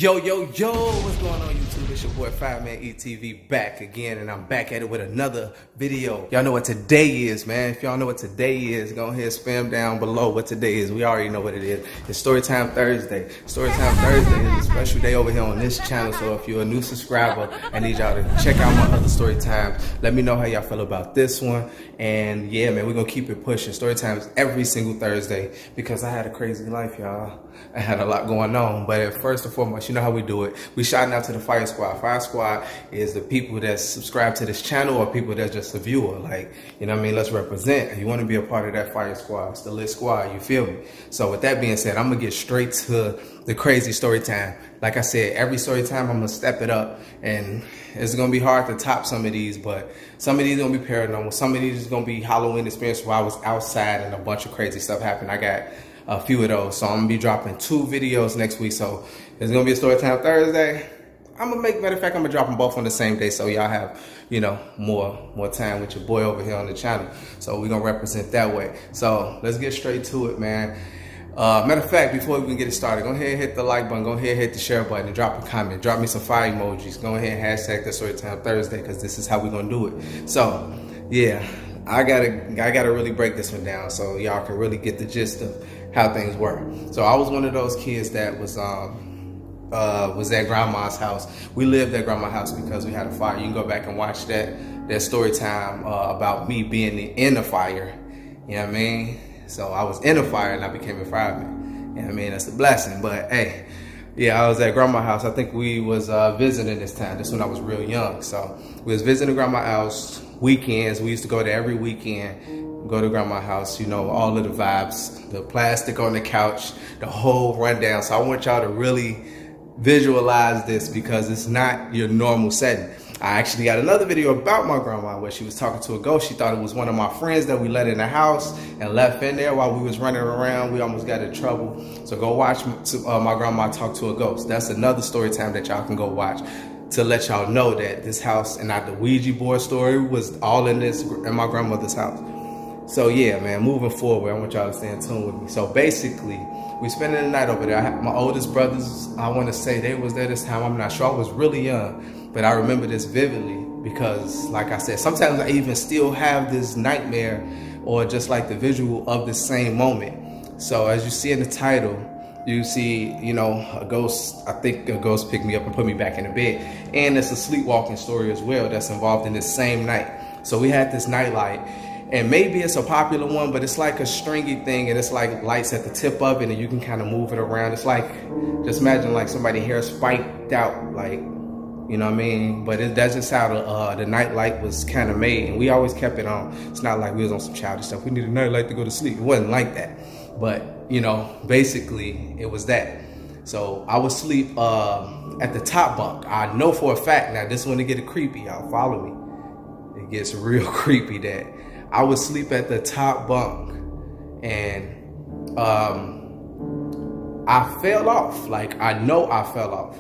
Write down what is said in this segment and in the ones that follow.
Yo, what's going on YouTube? It's your boy Fireman ETV back again, and I'm back at it with another video. Y'all know what today is, man. If y'all know what today is, go ahead and spam down below what today is. We already know what it is. It's Storytime Thursday. Storytime Thursday is a special day over here on this channel, so if you're a new subscriber, I need y'all to check out my other Storytimes. Let me know how y'all feel about this one. And yeah, man, we're gonna keep it pushing. Storytimes every single Thursday because I had a crazy life, y'all. I had a lot going on, but first and foremost, you know how we do it. We shouting out to the Fire Squad. Fire Squad is the people that subscribe to this channel or people that's just a viewer. Like, you know what I mean? Let's represent. You want to be a part of that Fire Squad. It's the lit squad, you feel me? So with that being said, I'm going to get straight to the crazy story time. Like I said, every story time, I'm going to step it up. And it's going to be hard to top some of these, but some of these are going to be paranormal. Some of these is going to be Halloween experience where I was outside and a bunch of crazy stuff happened. I got a few of those, so I'm gonna be dropping 2 videos next week. So it's gonna be a Storytime Thursday. Matter of fact, I'm gonna drop them both on the same day, so y'all have, you know, more time with your boy over here on the channel. So we're gonna represent that way. So let's get straight to it, man. Matter of fact, before we even get it started, go ahead and hit the like button, go ahead and hit the share button, and drop a comment, drop me some fire emojis. Go ahead and hashtag the Storytime Thursday, because this is how we're gonna do it. So yeah, I gotta really break this one down so y'all can really get the gist of how things work. So I was one of those kids that was at grandma's house. We lived at grandma's house because we had a fire. You can go back and watch that story time about me being in the fire. You know what I mean? So I was in the fire and I became a fireman. You know what I mean? That's a blessing. But hey, yeah, I was at grandma's house. I think we was visiting this time. This when I was real young. So we was visiting grandma's house weekends. We used to go there every weekend. Go to grandma's house, you know, all of the vibes, the plastic on the couch, the whole rundown. So I want y'all to really visualize this because it's not your normal setting. I actually got another video about my grandma where she was talking to a ghost. She thought it was one of my friends that we let in the house and left in there while we was running around. We almost got in trouble. So go watch my grandma talk to a ghost. That's another story time that y'all can go watch to let y'all know that this house and not the Ouija board story was all in my grandmother's house. So yeah, man, moving forward, I want y'all to stay in tune with me. So basically, we spending the night over there. My oldest brothers, I want to say they was there this time. I'm not sure. I was really young, but I remember this vividly because, like I said, sometimes I even still have this nightmare or just like the visual of the same moment. So as you see in the title, you see, you know, a ghost. I think a ghost picked me up and put me back in the bed. And it's a sleepwalking story as well that's involved in this same night. So we had this nightlight. And maybe it's a popular one, but it's like a stringy thing and it's like lights at the tip of it and you can kind of move it around. It's like, just imagine like somebody's hair spiked out, like, you know what I mean? But that's just how the night light was kind of made. And we always kept it on. It's not like we was on some childish stuff. We need a night light to go to sleep. It wasn't like that. But, you know, basically it was that. So I would sleep at the top bunk. I know for a fact, now this one to get creepy, y'all follow me. It gets real creepy that I would sleep at the top bunk and I fell off. Like, I know I fell off.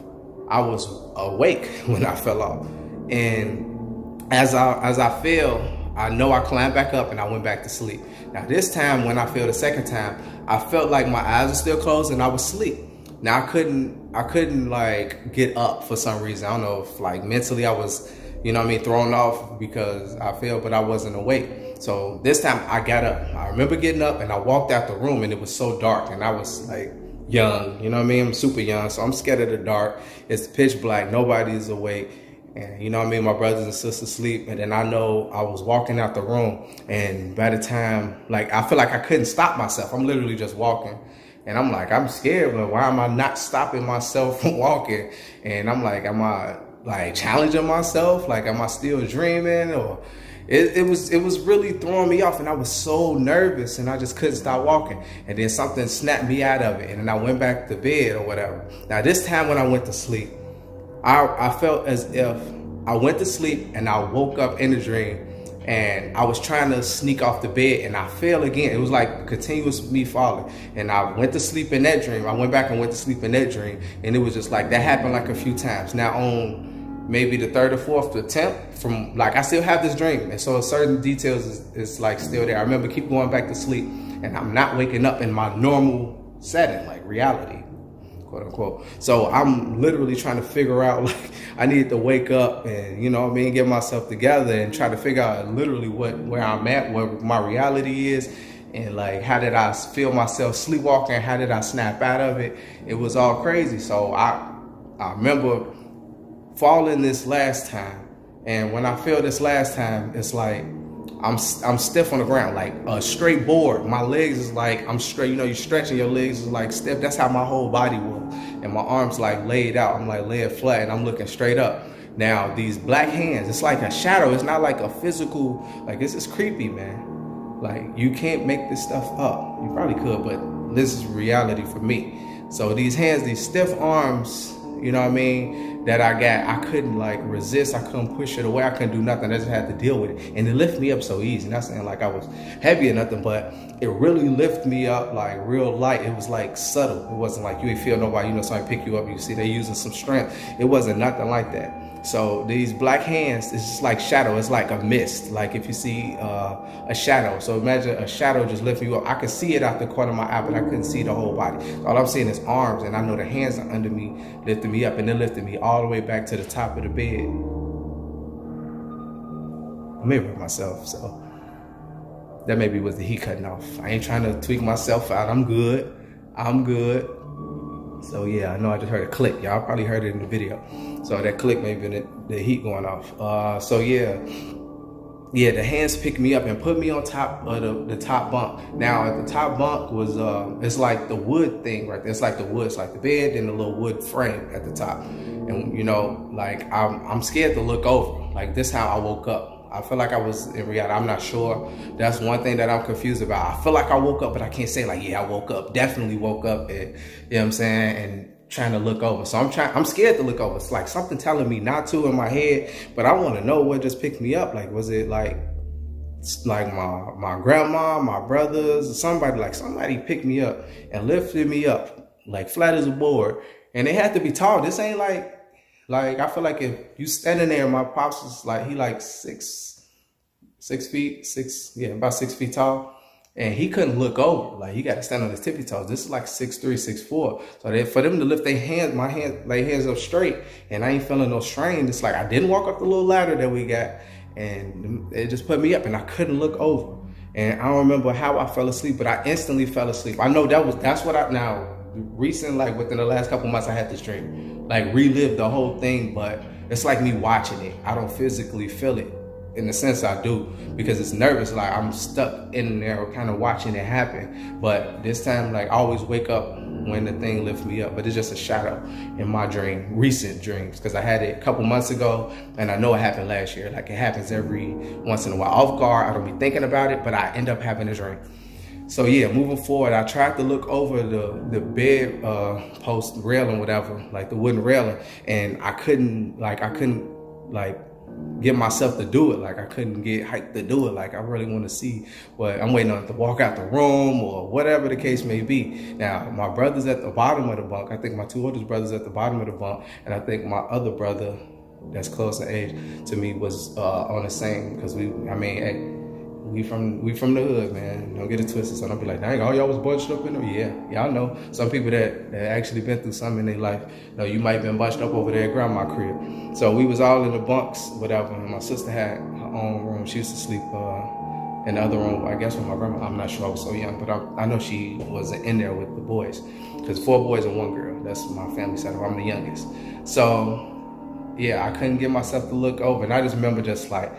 I was awake when I fell off. And as I fell, I know I climbed back up and I went back to sleep. Now this time when I fell the second time, I felt like my eyes were still closed and I was asleep. Now I couldn't like get up for some reason. I don't know if like mentally I was, you know what I mean, thrown off because I fell, but I wasn't awake. So this time I got up. I remember getting up and I walked out the room and it was so dark and I was like young, you know what I mean? I'm super young, so I'm scared of the dark. It's pitch black, nobody's awake. And you know what I mean? My brothers and sisters sleep. And then I know I was walking out the room and by the time, like, I feel like I couldn't stop myself. I'm literally just walking. And I'm like, I'm scared, but why am I not stopping myself from walking? And I'm like, am I like challenging myself? Like, am I still dreaming? Or it was really throwing me off and I was so nervous and I just couldn't stop walking. And then something snapped me out of it and then I went back to bed or whatever. Now this time when I went to sleep, I felt as if I went to sleep and I woke up in a dream and I was trying to sneak off the bed and I fell again. It was like continuous me falling. And I went to sleep in that dream. I went back and went to sleep in that dream. And it was just like, that happened like a few times. Now on maybe the third or fourth attempt from, like, I still have this dream. And so certain details is like still there. I remember keep going back to sleep and I'm not waking up in my normal setting, like reality. quote unquote. So I'm literally trying to figure out, like, I need to wake up and, you know what I mean, get myself together and try to figure out literally where I'm at, what my reality is, and like, how did I feel myself sleepwalking? How did I snap out of it? It was all crazy. So I remember falling this last time, and when I fell this last time, it's like I'm stiff on the ground, like a straight board. My legs is like, I'm straight, you know, you stretching your legs is like stiff. That's how my whole body was. And my arms like laid out. I'm like laid flat and I'm looking straight up. Now these black hands, it's like a shadow. It's not like a physical, like this is creepy, man. Like you can't make this stuff up. You probably could, but this is reality for me. So these hands, these stiff arms, you know what I mean, that I got, I couldn't like resist, I couldn't push it away, I couldn't do nothing, I just had to deal with it. And it lifted me up so easy, not saying like I was heavy or nothing, but it really lifted me up like real light. It was like subtle. It wasn't like you ain't feel nobody, you know, somebody pick you up, you see they using some strength. It wasn't nothing like that. So these black hands, it's just like shadow. It's like a mist. Like if you see a shadow. So imagine a shadow just lifting you up. I could see it out the corner of my eye, but I couldn't see the whole body. All I'm seeing is arms, and I know the hands are under me, lifting me up, and then lifting me all the way back to the top of the bed. I'm here with myself, so that maybe was the heat cutting off. I ain't trying to tweak myself out. I'm good. I'm good. So yeah, I know I just heard a click. Y'all probably heard it in the video. So that click may be the heat going off. So yeah, the hands picked me up and put me on top of the top bunk. Now at the top bunk was, it's like the wood thing right there. It's like the wood, it's like the bed and the little wood frame at the top. And you know, like I'm scared to look over. Like this how I woke up. I feel like I was in reality. I'm not sure. That's one thing that I'm confused about. I feel like I woke up, but I can't say like, yeah, I woke up. Definitely woke up, and, you know what I'm saying, and trying to look over. So I'm scared to look over. It's like something telling me not to in my head, but I want to know what just picked me up. Like, was it like my grandma, my brothers, or somebody picked me up and lifted me up, like flat as a board. And they had to be tall. This ain't like I feel like if you standing there, my pops is like, he like about 6 feet tall. And he couldn't look over. Like he got to stand on his tippy toes. This is like 6'3", 6'4". So for them to lift their hands, my hands up straight, and I ain't feeling no strain. It's like I didn't walk up the little ladder that we got, and it just put me up, and I couldn't look over. And I don't remember how I fell asleep, but I instantly fell asleep. I know that's what recent, like within the last couple months, I had this dream, like relived the whole thing, but it's like me watching it. I don't physically feel it. In the sense I do, because it's nervous, like I'm stuck in there kind of watching it happen. But this time, like I always wake up when the thing lifts me up, but it's just a shadow in my recent dreams, because I had it a couple months ago, and I know it happened last year. Like it happens every once in a while. Off guard, I don't be thinking about it, but I end up having a dream. So yeah, moving forward, I tried to look over the bed post railing, whatever, like the wooden railing, and I couldn't get myself to do it. Like I couldn't get hyped to do it. Like I really want to see what I'm waiting on to walk out the room or whatever the case may be. Now my brother's at the bottom of the bunk. I think my two oldest brothers at the bottom of the bunk, and I think my other brother that's close in age to me was on the same, because we from the hood, man. Don't get it twisted. So don't be like, dang, all y'all was bunched up in there. Yeah, y'all know some people that actually been through something in their life. You might have been bunched up over there at grandma crib. So we was all in the bunks, whatever. And my sister had her own room. She used to sleep in the other room, I guess, with my grandma. I'm not sure, I was so young, but I know she wasn't in there with the boys, because 4 boys and 1 girl. That's my family setup. I'm the youngest. So yeah, I couldn't get myself to look over, and I just remember just like,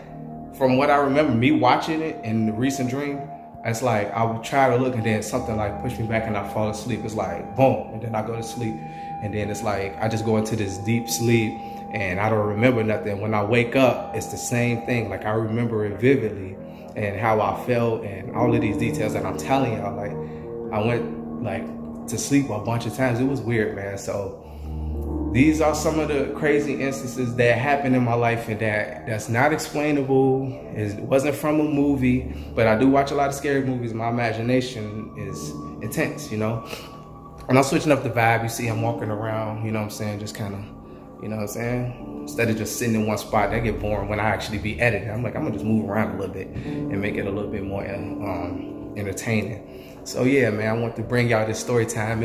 from what I remember, me watching it in the recent dream, it's like I would try to look, and then something like push me back and I fall asleep. It's like boom, and then I go to sleep, and then it's like I just go into this deep sleep, and I don't remember nothing. When I wake up, it's the same thing. Like I remember it vividly, and how I felt, and all of these details that I'm telling y'all. Like I went like to sleep a bunch of times. It was weird, man. So these are some of the crazy instances that happened in my life, and that's not explainable. It wasn't from a movie, but I do watch a lot of scary movies. My imagination is intense, you know? And I'm switching up the vibe. You see I'm walking around, you know what I'm saying? Just kind of, you know what I'm saying? Instead of just sitting in one spot, that get boring when I actually be editing. I'm like, I'm gonna just move around a little bit and make it a little bit more entertaining. So yeah, man, I want to bring y'all this story time.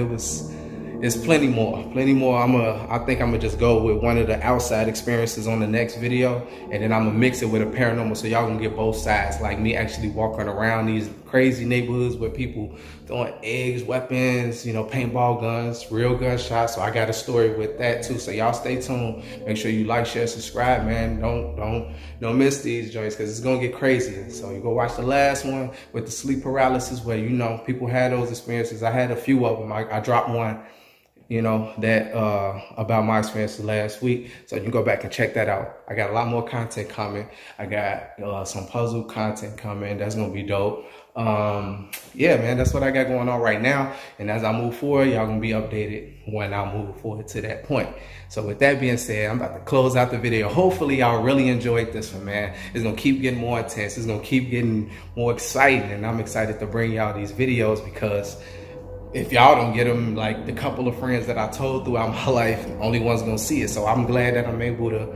It's plenty more. I think I'm gonna just go with one of the outside experiences on the next video, and then I'm gonna mix it with a paranormal so y'all gonna get both sides, like me actually walking around these crazy neighborhoods where people throwing eggs, weapons, you know, paintball guns, real gunshots. So I got a story with that too. So y'all stay tuned. Make sure you like, share, subscribe, man. Don't miss these joints, because it's gonna get crazy. So you go watch the last one with the sleep paralysis, where, you know, people had those experiences. I had a few of them. I dropped one, you know, that about my experiences last week. So you can go back and check that out. I got a lot more content coming. I got some puzzle content coming. That's gonna be dope. Yeah, man, that's what I got going on right now. And as I move forward, y'all gonna be updated when I move forward to that point. So with that being said, I'm about to close out the video. Hopefully y'all really enjoyed this one, man. It's gonna keep getting more intense. It's gonna keep getting more exciting. And I'm excited to bring y'all these videos, because if y'all don't get them, like the couple of friends that I told throughout my life, only one's gonna see it. So I'm glad that I'm able to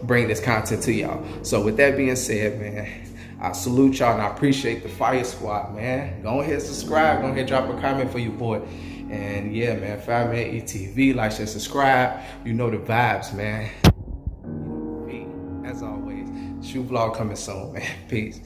bring this content to y'all. So with that being said, man, I salute y'all and I appreciate the Fire Squad, man. Go ahead, subscribe. Go ahead, drop a comment for your boy. And yeah, man, Fireman ETV, like, share, subscribe. You know the vibes, man. As always, shoe vlog coming soon, man. Peace.